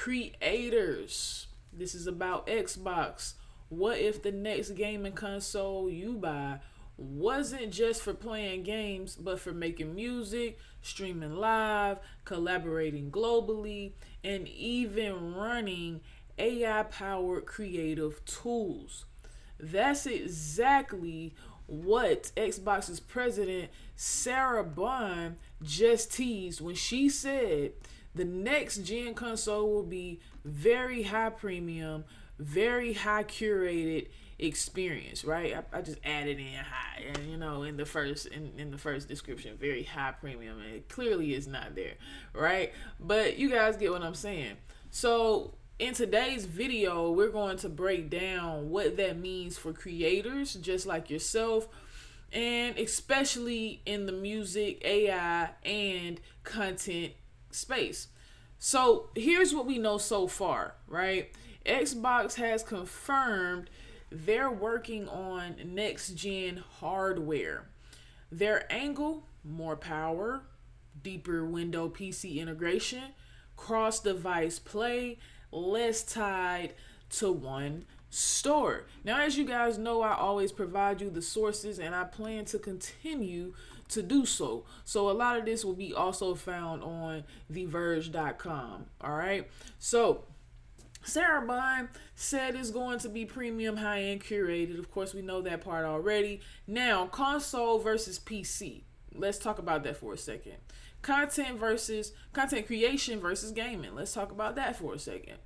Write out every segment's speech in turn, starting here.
creators. This is about Xbox. What if the next gaming console you buy wasn't just for playing games, but for making music, streaming live, collaborating globally, and even running AI powered creative tools? That's exactly what Xbox's president Sarah Bond just teased when she said the next gen console will be very high premium, very high curated experience, right? I just added in high, and in the first description, very high premium, and it clearly is not there, right? But you guys get what I'm saying. So in today's video, we're going to break down what that means for creators just like yourself, and especially in the music, AI, and content space. So here's what we know so far, right? Xbox has confirmed they're working on next gen hardware. Their angle: more power, deeper window PC integration, cross device play, less tied to one store. Now, as you guys know, I always provide you the sources, and I plan to continue to do so. So a lot of this will be also found on TheVerge.com. All right. So Sarah Bond said it's going to be premium, high-end, curated. Of course, we know that part already. Now, console versus PC. Let's talk about that for a second. Content creation versus gaming. Let's talk about that for a second.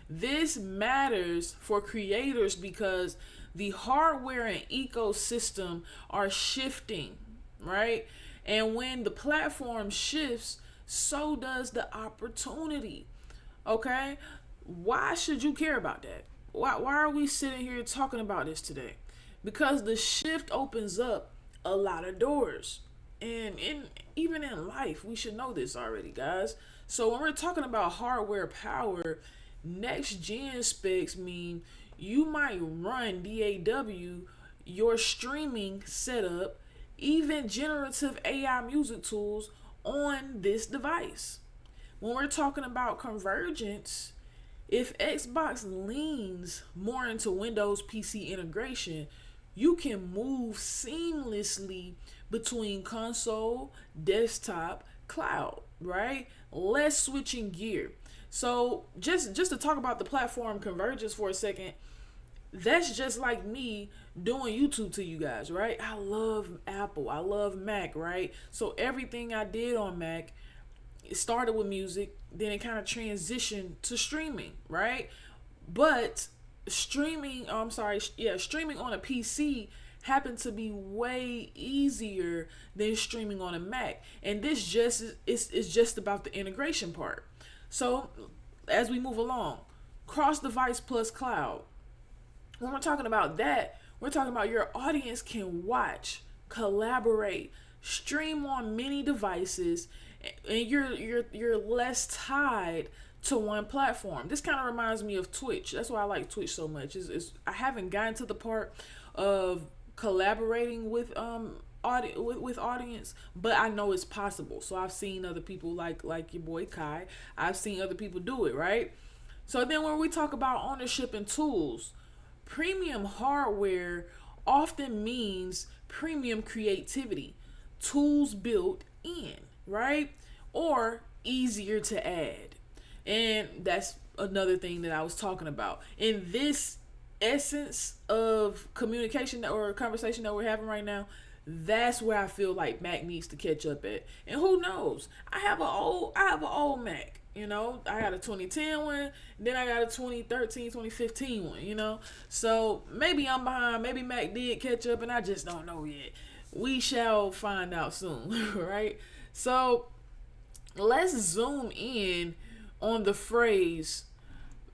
This matters for creators because the hardware and ecosystem are shifting, right? And when the platform shifts, so does the opportunity. Okay? Why should you care about that? Why are we sitting here talking about this today? Because the shift opens up a lot of doors. And even in life, we should know this already, guys. So when we're talking about hardware power, next gen specs mean you might run DAW, your streaming setup, even generative AI music tools on this device. When we're talking about convergence, if Xbox leans more into Windows PC integration, you can move seamlessly between console, desktop, cloud, right? Less switching gear. So just to talk about the platform convergence for a second, that's just like me doing YouTube to you guys, right? I love Apple, I love Mac, right? So everything I did on Mac, it started with music, then it kind of transitioned to streaming, right? But streaming on a PC happened to be way easier than streaming on a Mac. And this is just about the integration part. So as we move along, cross device plus cloud. When we're talking about that, we're talking about your audience can watch, collaborate, stream on many devices, and you're less tied to one platform. This kind of reminds me of Twitch. That's why I like Twitch so much. I haven't gotten to the part of collaborating with audience, but I know it's possible. So I've seen other people like your boy Kai. I've seen other people do it, right? So then when we talk about ownership and tools, premium hardware often means premium creativity, tools built in, right? Or easier to add. And that's another thing that I was talking about. In this essence of communication or conversation that we're having right now, that's where I feel like Mac needs to catch up at. And who knows? I have an old Mac. I got a 2010 one, then I got a 2013, 2015 one, So maybe I'm behind, maybe Mac did catch up and I just don't know yet. We shall find out soon, right? So let's zoom in on the phrase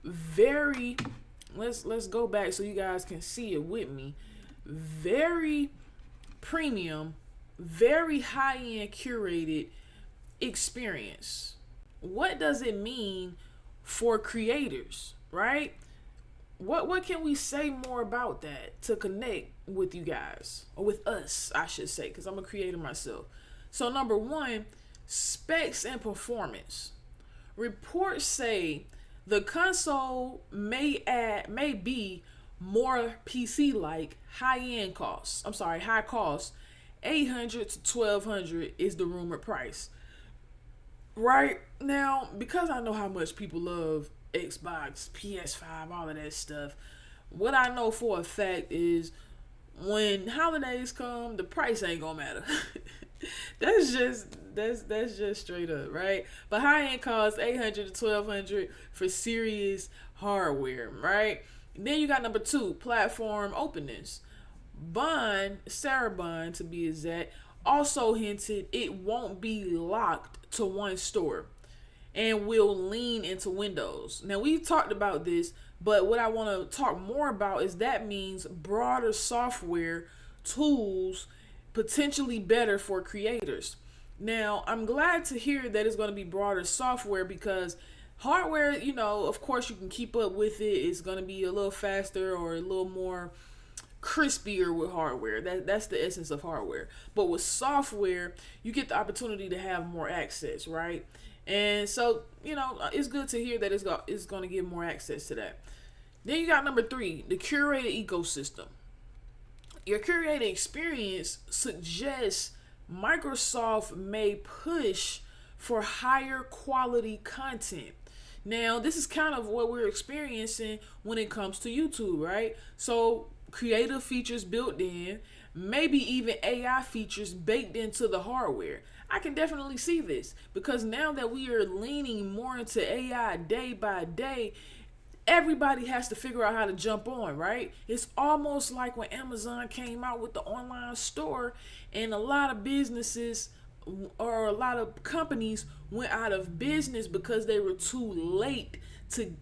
let's go back so you guys can see it with me. Very premium, very high-end curated experience. What does it mean for creators, right? What can we say more about that to connect with you guys, or with us, I should say, because I'm a creator myself. So number one, specs and performance. Reports say The console may be more PC like high cost. 800 to 1200 is the rumored price. Right now, because I know how much people love Xbox, PS5, all of that stuff, what I know for a fact is when holidays come, the price ain't gonna matter. That's just straight up, right? But high end costs 800 to 1200 for serious hardware, right? Then you got number two, platform openness. Sarah Bond to be exact, also hinted it won't be locked to one store and will lean into Windows. Now, we've talked about this, but what I want to talk more about is that means broader software tools, potentially better for creators. Now, I'm glad to hear that it's going to be broader software because hardware, of course, you can keep up with it. It's going to be a little faster or a little more crispier with hardware. That's the essence of hardware. But with software, you get the opportunity to have more access, right? And so, it's good to hear that it's going to give more access to that. Then you got number three, the curated ecosystem. Your curated experience suggests Microsoft may push for higher quality content. Now, this is kind of what we're experiencing when it comes to YouTube, right? So, creative features built in, maybe even AI features baked into the hardware. I can definitely see this because now that we are leaning more into AI day by day, everybody has to figure out how to jump on, right? It's almost like when Amazon came out with the online store and a lot of businesses or a lot of companies went out of business because they were too late to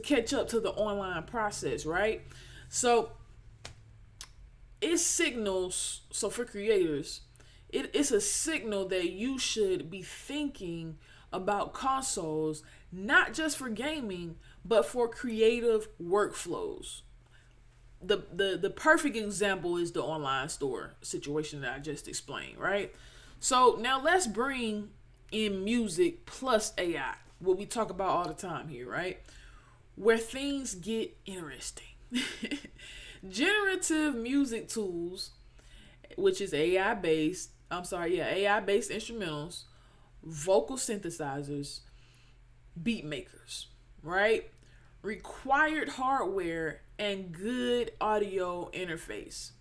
catch up to the online process, right? So it signals, so for creators, it's a signal that you should be thinking about consoles, not just for gaming, but for creative workflows. The perfect example is the online store situation that I just explained, right? So now let's bring in music plus AI, what we talk about all the time here, right? Where things get interesting. Generative music tools, which is AI based instrumentals, vocal synthesizers, beat makers, right? Required hardware and good audio interface.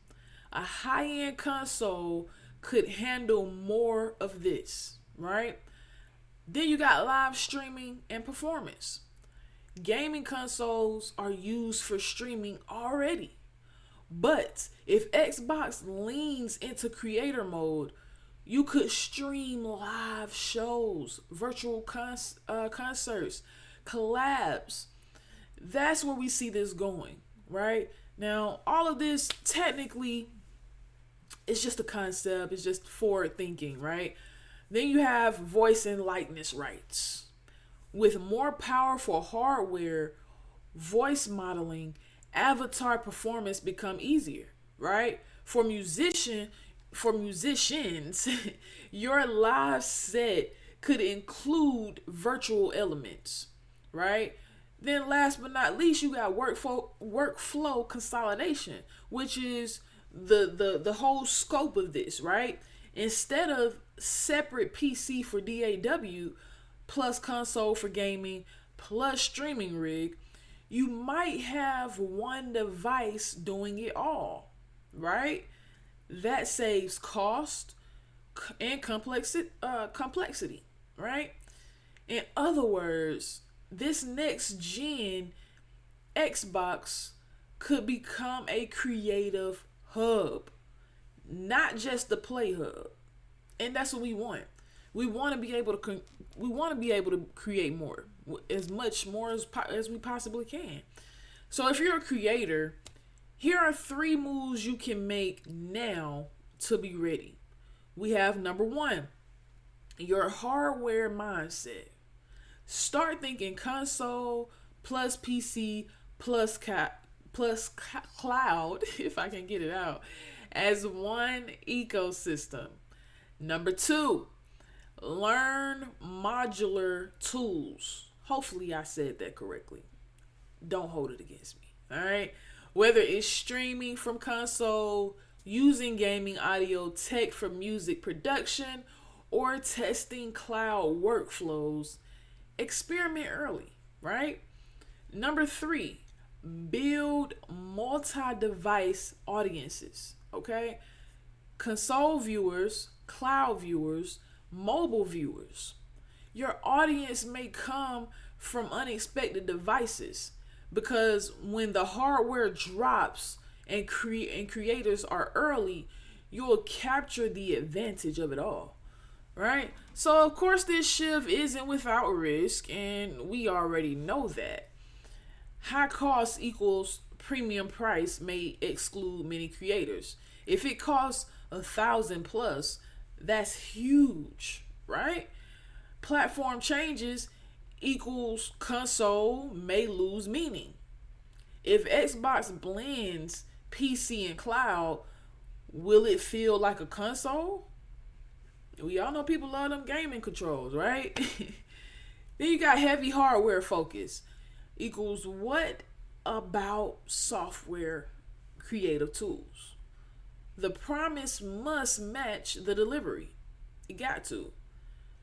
A high-end console could handle more of this, right? Then you got live streaming and performance. Gaming consoles are used for streaming already. But if Xbox leans into creator mode, you could stream live shows, virtual concerts, collabs. That's where we see this going, right? Now, all of this technically is just a concept, it's just forward thinking, right? Then you have voice and likeness rights. With more powerful hardware, voice modeling, avatar performance become easier, right? For musicians, your live set could include virtual elements, right? Then last but not least, you got workflow consolidation, which is the whole scope of this, right? Instead of separate PC for DAW plus console for gaming plus streaming rig, you might have one device doing it all, right? That saves cost and complexity, right? In other words, this next gen Xbox could become a creative hub, not just the play hub. And that's what we want. We want to be able to create more, as much more as we possibly can. So if you're a creator, here are 3 moves you can make now to be ready. We have number 1, your hardware mindset. Start thinking console plus PC plus cloud, if I can get it out, as one ecosystem. Number 2, learn modular tools, Hopefully I said that correctly. Don't hold it against me. All right. Whether it's streaming from console, using gaming audio tech for music production, or testing cloud workflows, experiment early, right? Number 3, build multi-device audiences, okay? Console viewers, cloud viewers, mobile viewers. Your audience may come from unexpected devices because when the hardware drops and creators are early, you'll capture the advantage of it all, right? So of course this shift isn't without risk, and we already know that. High cost equals premium price may exclude many creators. If it costs 1,000 plus, that's huge, right? Platform changes equals console may lose meaning. If Xbox blends PC and cloud, will it feel like a console? We all know people love them gaming controls, right? Then you got heavy hardware focus equals what about software creative tools? The promise must match the delivery. It got to.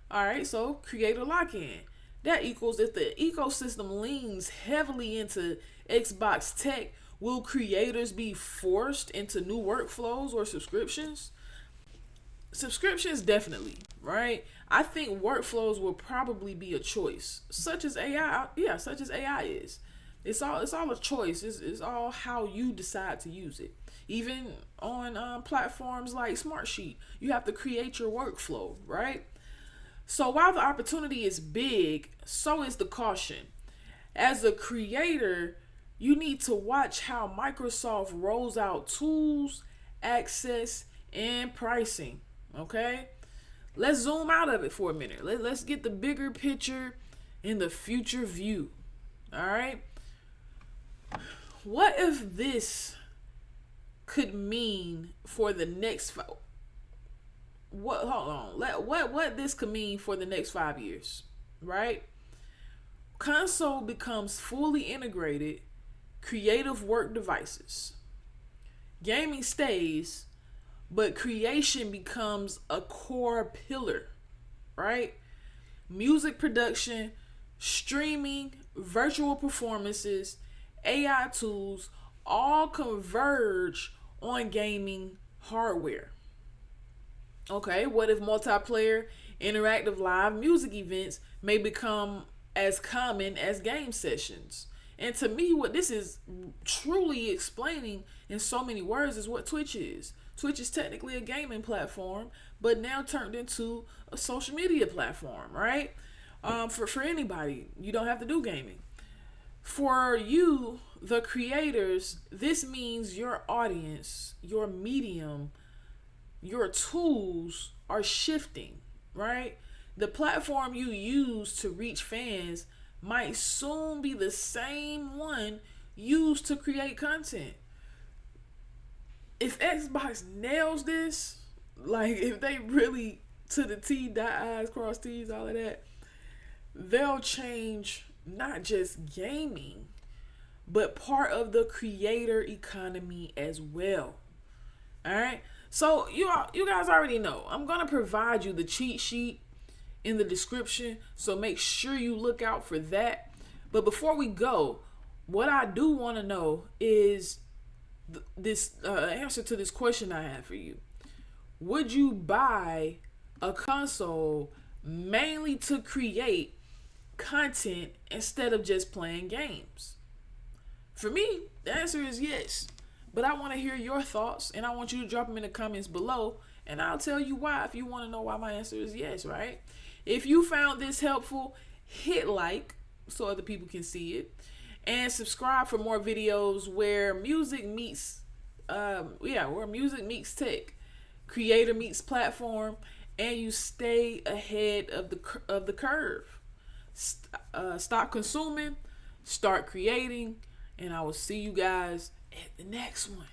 All right, so creator lock-in. That equals if the ecosystem leans heavily into Xbox tech, will creators be forced into new workflows or subscriptions? Subscriptions definitely, right? I think workflows will probably be a choice, such as AI. Yeah, such as AI is. It's all a choice. It's all how you decide to use it. Even on platforms like Smartsheet, you have to create your workflow, right? So while the opportunity is big, so is the caution. As a creator, you need to watch how Microsoft rolls out tools, access, and pricing. Okay? Let's zoom out of it for a minute. Let's get the bigger picture in the future view. All right? What if this could mean for the next what this could mean for the next 5 years, right? Console becomes fully integrated creative work devices. Gaming stays, but creation becomes a core pillar, right? Music production, streaming, virtual performances, AI tools all converge on gaming hardware. Okay, what if multiplayer interactive live music events may become as common as game sessions? And to me, what this is truly explaining in so many words is what Twitch is. Twitch is technically a gaming platform, but now turned into a social media platform, right? For anybody, you don't have to do gaming. For you, the creators, this means your audience, your medium, your tools are shifting, right? The platform you use to reach fans might soon be the same one used to create content. If Xbox nails this, like if they really to the T, dot I's, cross T's, all of that, they'll change not just gaming, but part of the creator economy as well. All right. So you guys already know I'm gonna provide you the cheat sheet in the description, so make sure you look out for that. But before we go, what I do want to know is this answer to this question I have for you. Would you buy a console mainly to create content instead of just playing games? For me, the answer is yes. But I want to hear your thoughts, and I want you to drop them in the comments below, and I'll tell you why if you want to know why my answer is yes, right? If you found this helpful, hit like so other people can see it, and subscribe for more videos where music meets tech, creator meets platform, and you stay ahead of the curve. Stop consuming, start creating, and I will see you guys at the next one.